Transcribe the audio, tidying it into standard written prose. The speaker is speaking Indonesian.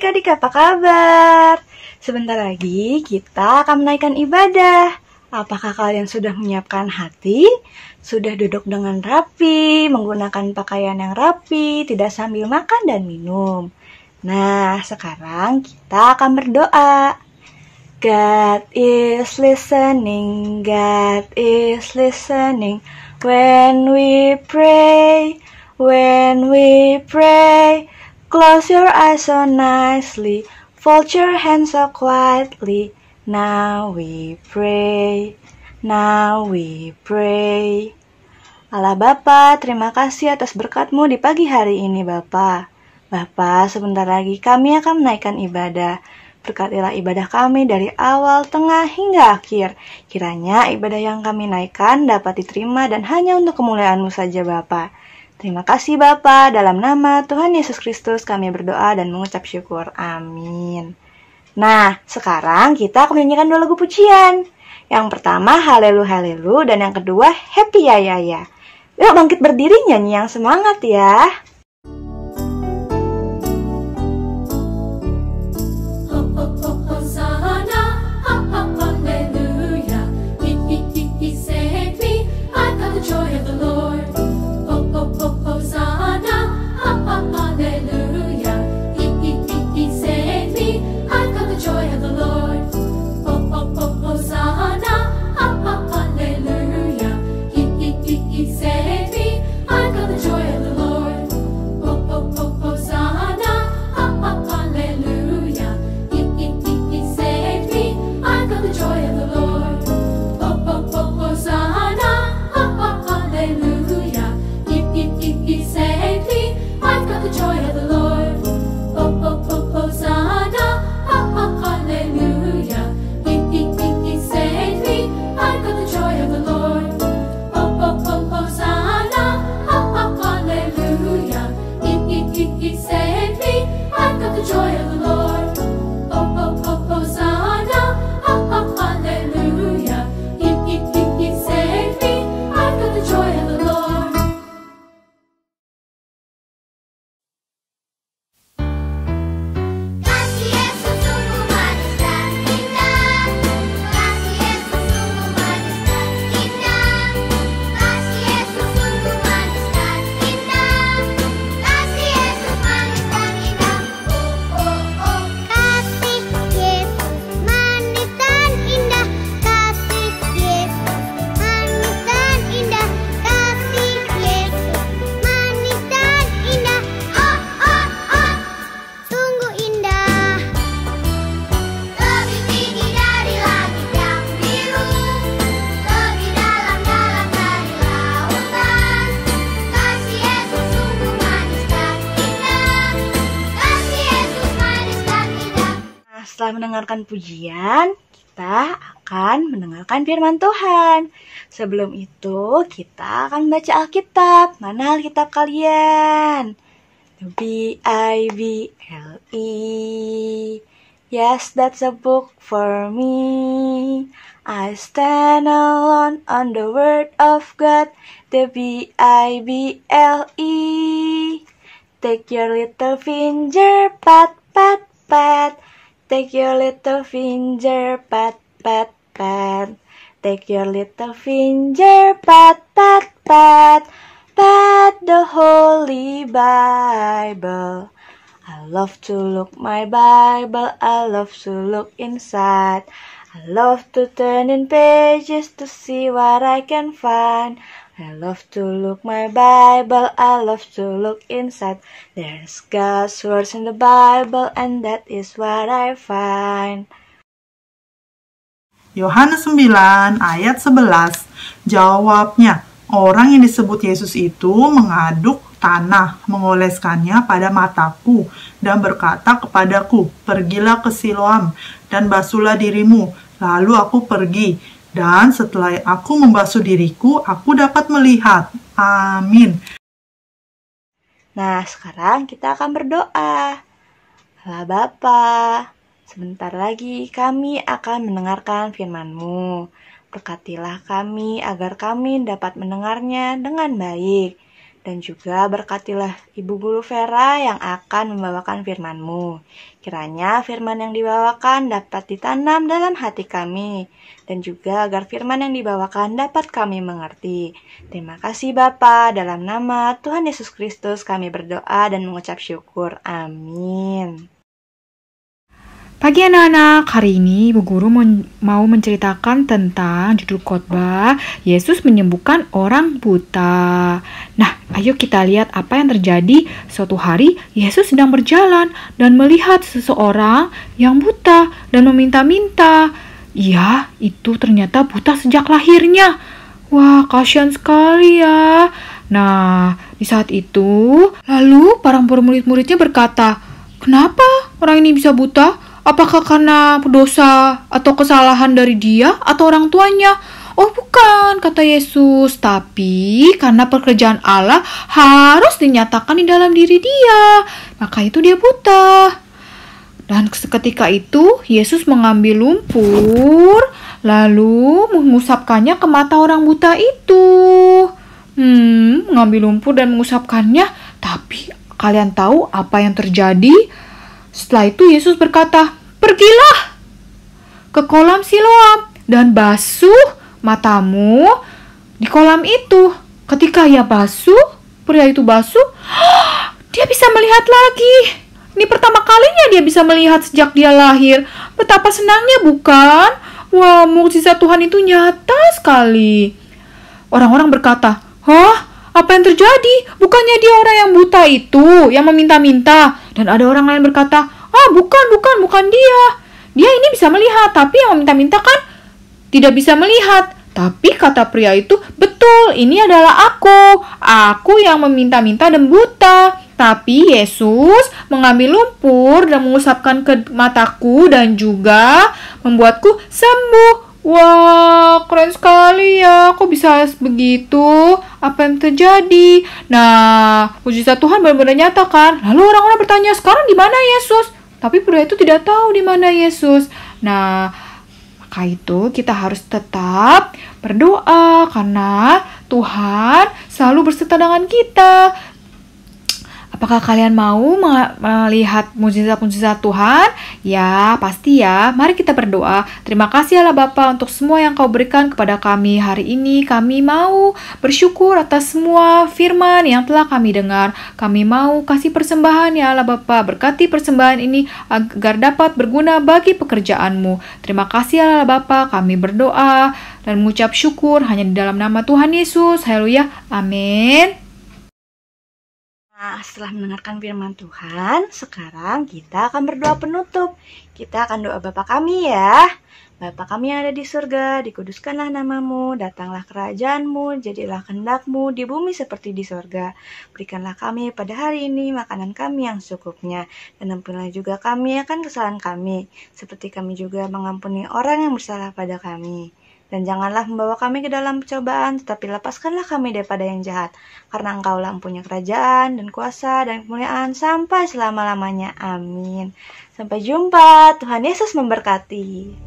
adik-adik, apa kabar? Sebentar lagi kita akan menaikkan ibadah. Apakah kalian sudah menyiapkan hati? Sudah duduk dengan rapi, menggunakan pakaian yang rapi, tidak sambil makan dan minum. Nah, sekarang kita akan berdoa. God is listening, God is listening. When we pray, close your eyes so nicely, fold your hands so quietly. Now we pray, now we pray. Allah Bapa, terima kasih atas berkat-Mu di pagi hari ini Bapa. Bapa, sebentar lagi kami akan menaikkan ibadah. Berkatilah ibadah kami dari awal, tengah, hingga akhir. Kiranya ibadah yang kami naikkan dapat diterima dan hanya untuk kemuliaan-Mu saja Bapa. Terima kasih Bapa, dalam nama Tuhan Yesus Kristus kami berdoa dan mengucap syukur. Amin. Nah, sekarang kita akan menyanyikan 2 lagu pujian. Yang pertama, Halelu Halelu, dan yang kedua, Happy Ya Ya Ya. Yuk bangkit berdiri nyanyi yang semangat ya. Setelah mendengarkan pujian, kita akan mendengarkan firman Tuhan. Sebelum itu, kita akan baca Alkitab. Mana Alkitab kalian? The Bible. Yes, that's a book for me. I stand alone on the word of God. The Bible. Take your little finger, pat, pat, pat. Take your little finger, pat, pat, pat. Take your little finger, pat, pat, pat. Pat the Holy Bible. I love to look my Bible, I love to look inside. I love to turn in pages to see what I can find. I love to look my Bible, I love to look inside. There's God's words in the Bible, and that is what I find. Yohanes 9 ayat 11, jawabnya, orang yang disebut Yesus itu mengaduk tanah, mengoleskannya pada mataku, dan berkata kepadaku, pergilah ke Siloam, dan basuhlah dirimu. Lalu aku pergi. Dan setelah aku membasuh diriku, aku dapat melihat. Amin. Nah, sekarang kita akan berdoa. Allah Bapa, sebentar lagi kami akan mendengarkan firman-Mu. Berkatilah kami agar kami dapat mendengarnya dengan baik. Dan juga berkatilah Ibu Guru Vera yang akan membawakan firman-Mu. Kiranya firman yang dibawakan dapat ditanam dalam hati kami, dan juga agar firman yang dibawakan dapat kami mengerti. Terima kasih Bapa, dalam nama Tuhan Yesus Kristus kami berdoa dan mengucap syukur. Amin. Pagi anak-anak, hari ini Ibu Guru mau menceritakan tentang judul khotbah Yesus menyembuhkan orang buta. Nah, ayo kita lihat apa yang terjadi. Suatu hari Yesus sedang berjalan dan melihat seseorang yang buta dan meminta-minta. Ia itu ternyata buta sejak lahirnya. Wah, kasihan sekali ya. Nah, di saat itu, lalu para murid-muridnya berkata, "Kenapa orang ini bisa buta? Apakah karena dosa atau kesalahan dari dia atau orang tuanya?" "Oh bukan," kata Yesus, "tapi karena pekerjaan Allah harus dinyatakan di dalam diri dia. Maka itu dia buta." Dan seketika itu Yesus mengambil lumpur lalu mengusapkannya ke mata orang buta itu. Mengambil lumpur dan mengusapkannya. Tapi kalian tahu apa yang terjadi? Setelah itu Yesus berkata, "Pergilah ke kolam Siloam dan basuh matamu di kolam itu." Ketika ia basuh, pria itu basuh, dia bisa melihat lagi. Ini pertama kalinya dia bisa melihat sejak dia lahir. Betapa senangnya bukan? Wah, mukjizat Tuhan itu nyata sekali. Orang-orang berkata, "Hah? Apa yang terjadi? Bukannya dia orang yang buta itu, yang meminta-minta?" Dan ada orang lain berkata, bukan dia. Dia ini bisa melihat, tapi yang meminta-minta kan tidak bisa melihat." Tapi kata pria itu, "Betul, ini adalah aku yang meminta-minta dan buta. Tapi Yesus mengambil lumpur dan mengusapkan ke mataku dan juga membuatku sembuh." Wah, keren sekali ya. Kok bisa begitu? Apa yang terjadi? Nah, mukjizat Tuhan benar-benar nyata kan? Lalu orang-orang bertanya, "Sekarang di mana Yesus?" Tapi pria itu tidak tahu di mana Yesus. Nah, maka itu kita harus tetap berdoa karena Tuhan selalu berserta dengan kita. Apakah kalian mau melihat mukjizat-mukjizat Tuhan? Ya, pasti ya. Mari kita berdoa. Terima kasih Allah Bapa untuk semua yang Kau berikan kepada kami hari ini. Kami mau bersyukur atas semua firman yang telah kami dengar. Kami mau kasih persembahan ya Allah Bapa. Berkati persembahan ini agar dapat berguna bagi pekerjaan-Mu. Terima kasih Allah Bapa. Kami berdoa dan mengucap syukur hanya di dalam nama Tuhan Yesus. Haleluya. Amin. Nah, setelah mendengarkan firman Tuhan, sekarang kita akan berdoa penutup. Kita akan doa Bapa kami ya. Bapa kami yang ada di surga, dikuduskanlah namamu, datanglah kerajaan-Mu, jadilah kehendak-Mu di bumi seperti di surga. Berikanlah kami pada hari ini makanan kami yang secukupnya, dan ampunilah juga kami akan kesalahan kami, seperti kami juga mengampuni orang yang bersalah pada kami. Dan janganlah membawa kami ke dalam percobaan, tetapi lepaskanlah kami daripada yang jahat. Karena Engkaulah yang punya kerajaan dan kuasa dan kemuliaan sampai selama-lamanya. Amin. Sampai jumpa. Tuhan Yesus memberkati.